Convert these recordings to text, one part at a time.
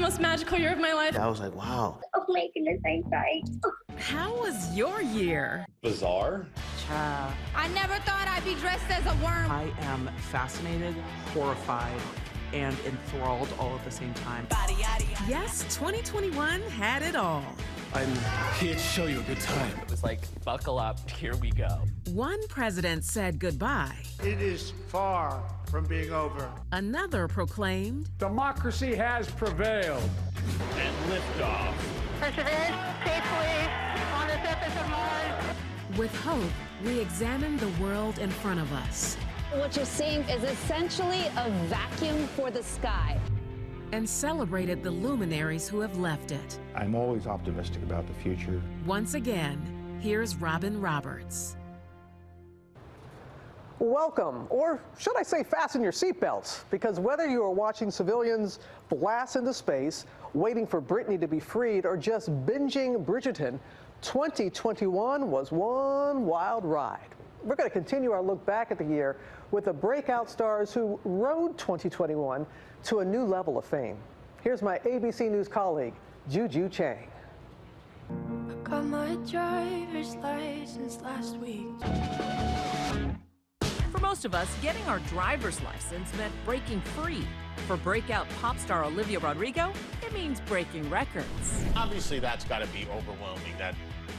most magical year of my life. I was like, wow. Oh my goodness, I'm sorry. How was your year? Bizarre. I never thought I'd be dressed as a worm. I am fascinated, horrified, and enthralled all at the same time. Yes, 2021 had it all. I'm here to show you a good time. It was like, buckle up, here we go. One president said goodbye. It is far from being over. Another proclaimed, Democracy has prevailed. And liftoff. Perseverance safely on the surface of Mars. with hope, we examine the world in front of us. What you're seeing is essentially a vacuum for the sky. And celebrated the luminaries who have left it. I'm always optimistic about the future. Once again, here's Robin Roberts. Welcome, or should I say fasten your seatbelts, because whether you are watching civilians blast into space, waiting for Britney to be freed, or just binging Bridgerton, 2021 was one wild ride. We're going to continue our look back at the year with the breakout stars who rode 2021 to a new level of fame. Here's my ABC News colleague, Juju Chang. I got my driver's license last week. For most of us, getting our driver's license meant breaking free. For breakout pop star Olivia Rodrigo, it means breaking records. Obviously, that's got to be overwhelming that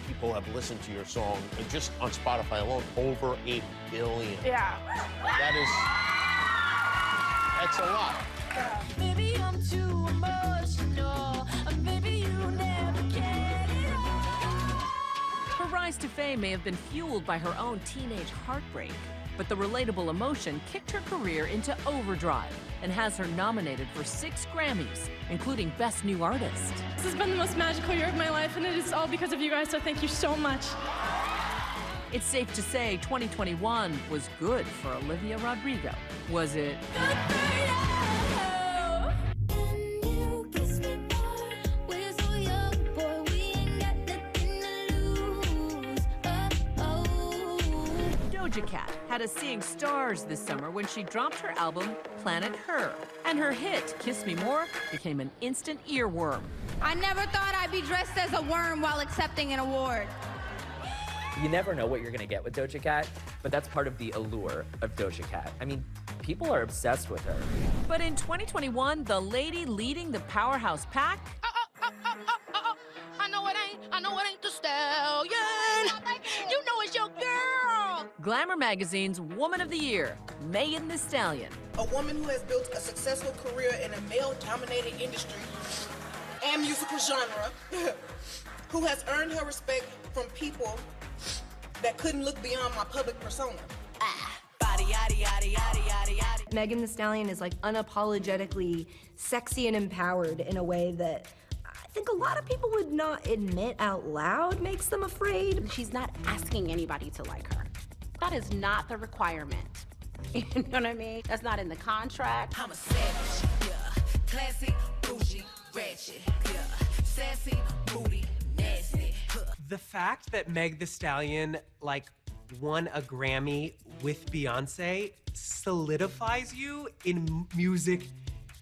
people have listened to your song, and just on Spotify alone, over 8 billion. Yeah. That's a lot. Maybe I'm too emotional, or maybe you never get it all. Her rise to fame may have been fueled by her own teenage heartbreak, but the relatable emotion kicked her career into overdrive and has her nominated for 6 Grammys, including Best New Artist. This has been the most magical year of my life, and it is all because of you guys, so thank you so much. It's safe to say 2021 was good for Olivia Rodrigo. Was it? Doja Cat had us seeing stars this summer when she dropped her album, Planet Her. And her hit, Kiss Me More, became an instant earworm. I never thought I'd be dressed as a worm while accepting an award. You never know what you're gonna get with Doja Cat, but that's part of the allure of Doja Cat. I mean, people are obsessed with her. But in 2021, the lady leading the powerhouse pack I know it ain't the stallion. You know it's your girl. Glamour Magazine's Woman of the Year, Megan Thee Stallion. A woman who has built a successful career in a male-dominated industry and musical genre, who has earned her respect from people that couldn't look beyond my public persona. Megan Thee Stallion is like unapologetically sexy and empowered in a way that I think a lot of people would not admit out loud makes them afraid. She's not asking anybody to like her. That is not the requirement. You know what I mean? That's not in the contract. I'm a savage, yeah. Classy, bougie, ratchet, yeah. Sassy, booty, nasty. The fact that Meg Thee Stallion won a Grammy with Beyonce solidifies you in music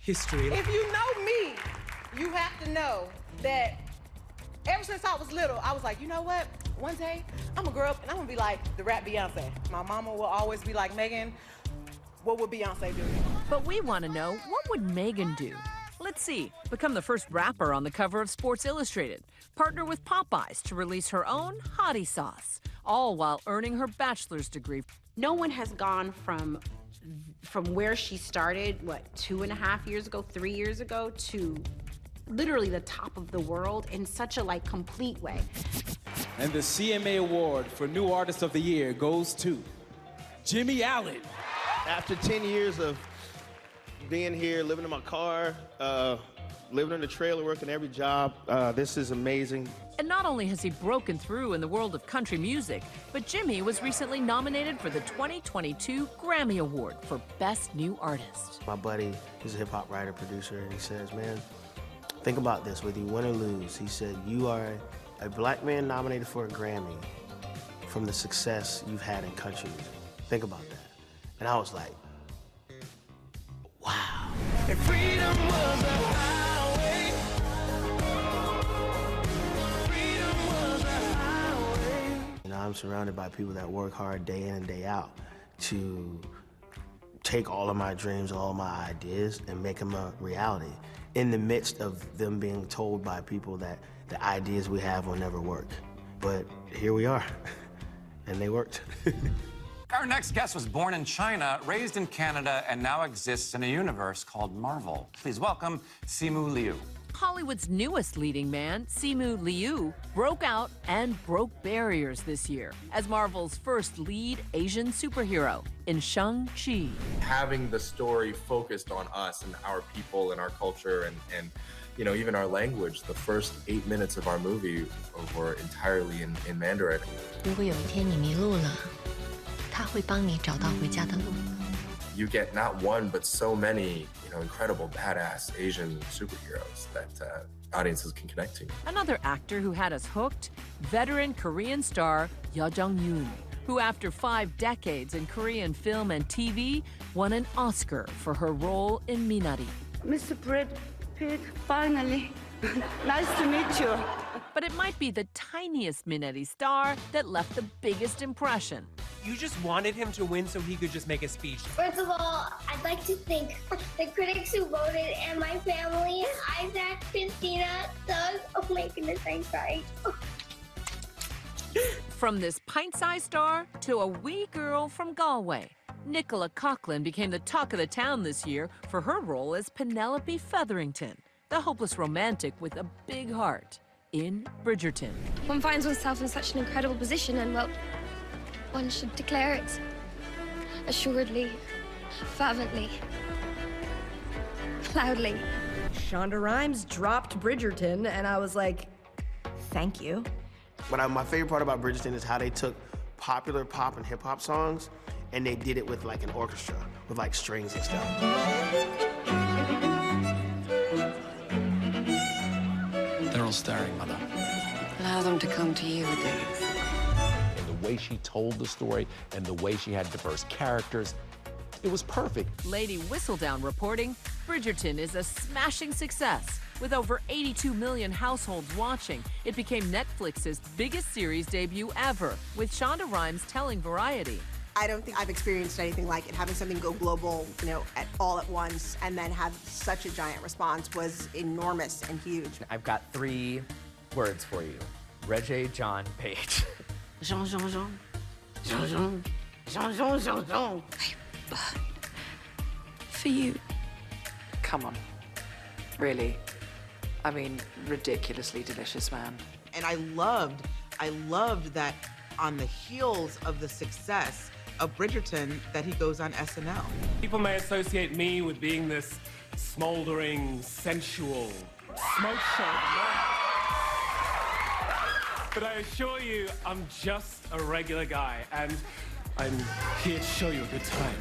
history. If you know me, you have to know that ever since I was little, I was like, you know what? One day, I'm gonna grow up and I'm gonna be like the rap Beyonce. My mama will always be like, Megan, what would Beyonce do? But we want to know, what would Megan do? Let's see. Become the first rapper on the cover of Sports Illustrated. Partner with Popeyes to release her own hottie sauce. All while earning her bachelor's degree. No one has gone from where she started, 2.5 years ago, 3 years ago, to literally the top of the world in such a complete way. And the CMA Award for New Artist of the Year goes to Jimmie Allen. After 10 years of being here, living in my car, living in the trailer, working every job, this is amazing. And not only has he broken through in the world of country music, but Jimmie was recently nominated for the 2022 Grammy Award for Best New Artist. My buddy, he's a hip-hop writer, producer, and he says, man, think about this, whether you win or lose. He said, you are a black man nominated for a Grammy from the success you've had in country music. Think about that. And I was like, wow. If freedom was a highway, surrounded by people that work hard day in and day out to take all of my dreams, all of my ideas, and make them a reality in the midst of them being told by people that the ideas we have will never work. But here we are, and they worked. Our next guest was born in China, raised in Canada, and now exists in a universe called Marvel. Please welcome Simu Liu. Hollywood's newest leading man, Simu Liu, broke out and broke barriers this year as Marvel's first lead Asian superhero in Shang-Chi. Having the story focused on us and our people and our culture and you know, even our language, the first 8 minutes of our movie were entirely in Mandarin. 如果有一天你迷路了，他会帮你找到回家的路。 You get not one, but so many, you know, incredible, badass Asian superheroes that audiences can connect to. Another actor who had us hooked, veteran Korean star Yoo Jung-yoon, who after 5 decades in Korean film and TV, won an Oscar for her role in Minari. Mr. Brad Pitt, finally. Nice to meet you. But it might be the tiniest Minari star that left the biggest impression. You just wanted him to win so he could just make a speech. First of all, I'd like to thank the critics who voted and my family, Isaac, Christina, Doug. Oh my goodness, I'm sorry. From this pint-sized star to a wee girl from Galway, Nicola Coughlan became the talk of the town this year for her role as Penelope Featherington, the hopeless romantic with a big heart in Bridgerton. One finds oneself in such an incredible position and, well, one should declare it assuredly, fervently, loudly. Shonda Rhimes dropped Bridgerton, and I was like, thank you. But my favorite part about Bridgerton is how they took popular pop and hip hop songs and they did it with like an orchestra, with like strings and stuff. They're all staring, Mother. Allow them to come to you with theirs. And the way she told the story and the way she had diverse characters, it was perfect. Lady Whistledown reporting, Bridgerton is a smashing success. With over 82 million households watching, it became Netflix's biggest series debut ever, with Shonda Rhimes telling Variety. I don't think I've experienced anything like it. Having something go global, you know, all at once, and then have such a giant response was enormous and huge. I've got 3 words for you. Regé-Jean Page. Jean. For you. Come on. Really? I mean, ridiculously delicious, man. And I loved that on the heels of the success of Bridgerton that he goes on SNL. People may associate me with being this smoldering, sensual smoke show. But I assure you, I'm just a regular guy, and I'm here to show you a good time.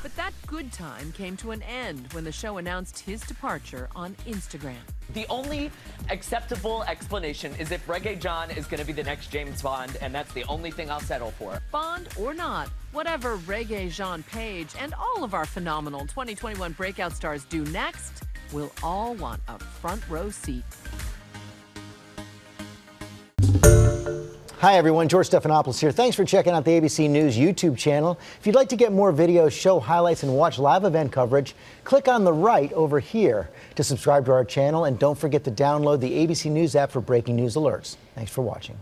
But that good time came to an end when the show announced his departure on Instagram. The only acceptable explanation is if Regé-Jean is going to be the next James Bond, and that's the only thing I'll settle for. Bond or not, whatever Regé-Jean Page and all of our phenomenal 2021 breakout stars do next, we'll all want a front row seat. Hi everyone, George Stephanopoulos here. Thanks for checking out the ABC News YouTube channel. If you'd like to get more videos, show highlights, and watch live event coverage, click on the right over here to subscribe to our channel, and don't forget to download the ABC News app for breaking news alerts. Thanks for watching.